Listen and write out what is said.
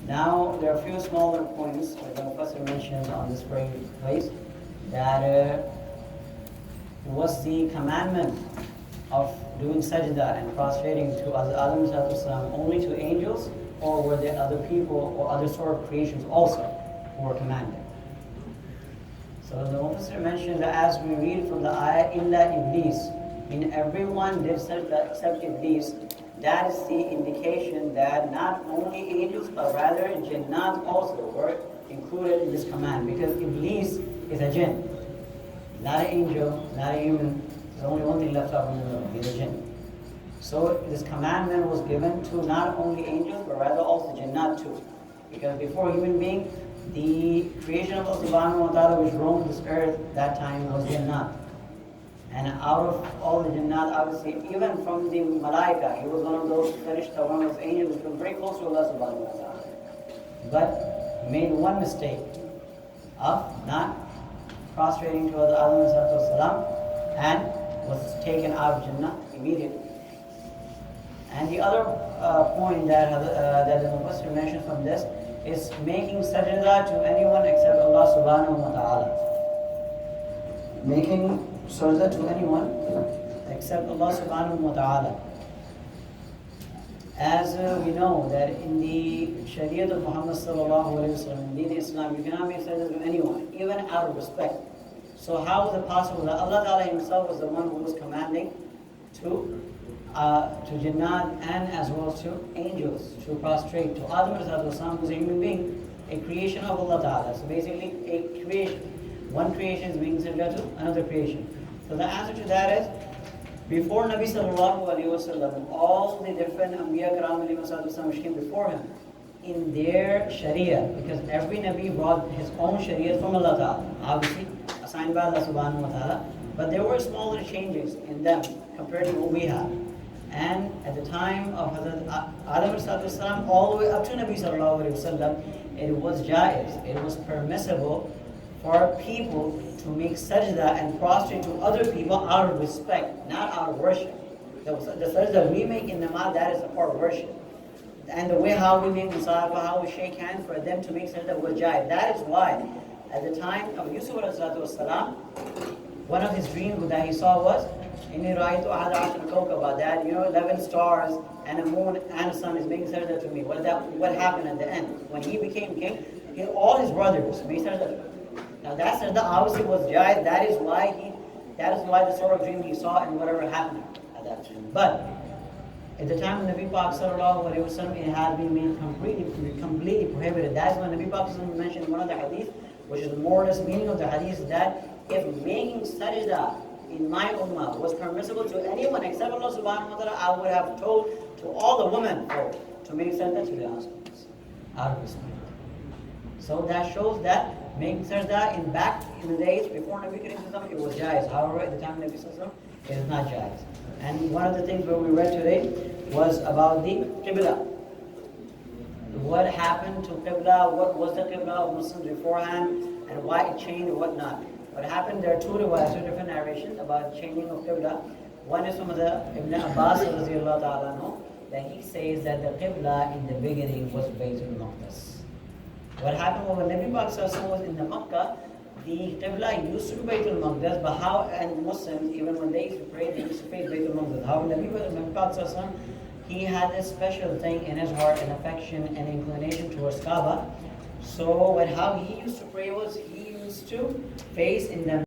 Now, there are a few smaller points that the Professor mentioned on this very place, that was the commandment of doing sajda and prostrating to Adam only to angels, or were there other people or other sort of creations also who were commanded? So the Professor mentioned that as we read from the ayah, illa Iblis, in everyone did sajda except Iblis, that is the indication that not only angels but rather jinnat also were included in this command, because Iblis is a jinn, not an angel, not a human. There's only one thing left out in the middle, he's a jinn. So this commandment was given to not only angels but rather also jinnat too, because before human being, the creation of Allah subhanahu wa ta'ala which roamed this earth that time was jinnat. And out of all the jinnat, obviously, even from the malaika, he was one of those farishta, one of those angels which was very close to Allah subhanahu wa ta'ala. But made one mistake of not prostrating to Adam and was taken out of Jannah immediately. And the other point that the Mufassir mentioned from this is making sajda to anyone except Allah subhanahu wa ta'ala. Making sajda to anyone except Allah subhanahu wa ta'ala. As we know that in the Shariat of Muhammad sallallahu alayhi wa sallam, in Islam, you cannot make sajda to anyone, even out of respect. So how is it possible that Allah Ta'ala himself was the one who was commanding to jinnat and as well as to angels to prostrate to Adam who is a human being, a creation of Allah Ta'ala. So basically a creation. One creation is being sajda to another creation. So the answer to that is, before Nabi sallallahu alayhi wa sallam, all the different Anbiya Karam alayhi wa sallam which came before him, in their Sharia, because every Nabi brought his own Sharia from Allah Ta'ala, obviously assigned by Allah subhanahu wa ta'ala, but there were smaller changes in them compared to what we have. And at the time of Hazrat Adam all the way up to Nabi sallallahu alayhi wa sallam, it was jaiz, it was permissible for people to make sajda and prostrate to other people out of respect, not out of worship. The sajda we make in namaz, that is a part of worship. And the way how we make musafa, how we shake hands for them to make sajda was jaiz. That is why at the time of Yusuf alayhi one of his dreams that he saw was, Inni ra'aytu ahada ashara kawkaba, that 11 stars and a moon and a sun is making sajda to me. What happened at the end? When he became king, all his brothers made sajda to him. Now that sajda obviously was jaiz. That is why the sort of dream he saw and whatever happened at that dream. But at the time of Nabi Pak sallallahu alayhi wa sallam, it had been made completely prohibited. That's when Nabi Pak sallallahu mentioned one of the hadith, which is the more or less meaning of the hadith, is that if making sajda in my ummah was permissible to anyone except Allah subhanahu wa ta'ala, I would have told to all the women to make sajda to their husbands out of respect. So that shows that making sajda back in the days before Nabi Kareem Sallallahu it was jaiz. However, at the time of Nabi Sallallahu it is not jaiz. And one of the things that we read today was about the Qibla. What happened to Qibla, what was the Qibla of Muslims beforehand, and why it changed or what not. What happened, there are two riwayats, two different narrations about changing of Qibla. One is from the Ibn Abbas radiallahu ta'ala anhu, that he says that the Qibla in the beginning was Baytul Maqdis. What happened when Nabi Pak was in the Makkah, the Qibla used to be Baytul Maqdis, but how, and Muslims, even when they used to pray, they used to face Baytul Maqdis. How Nabi Pak, he had this special thing in his heart, an affection and inclination towards Kaaba. So how he used to pray was, he used to face in the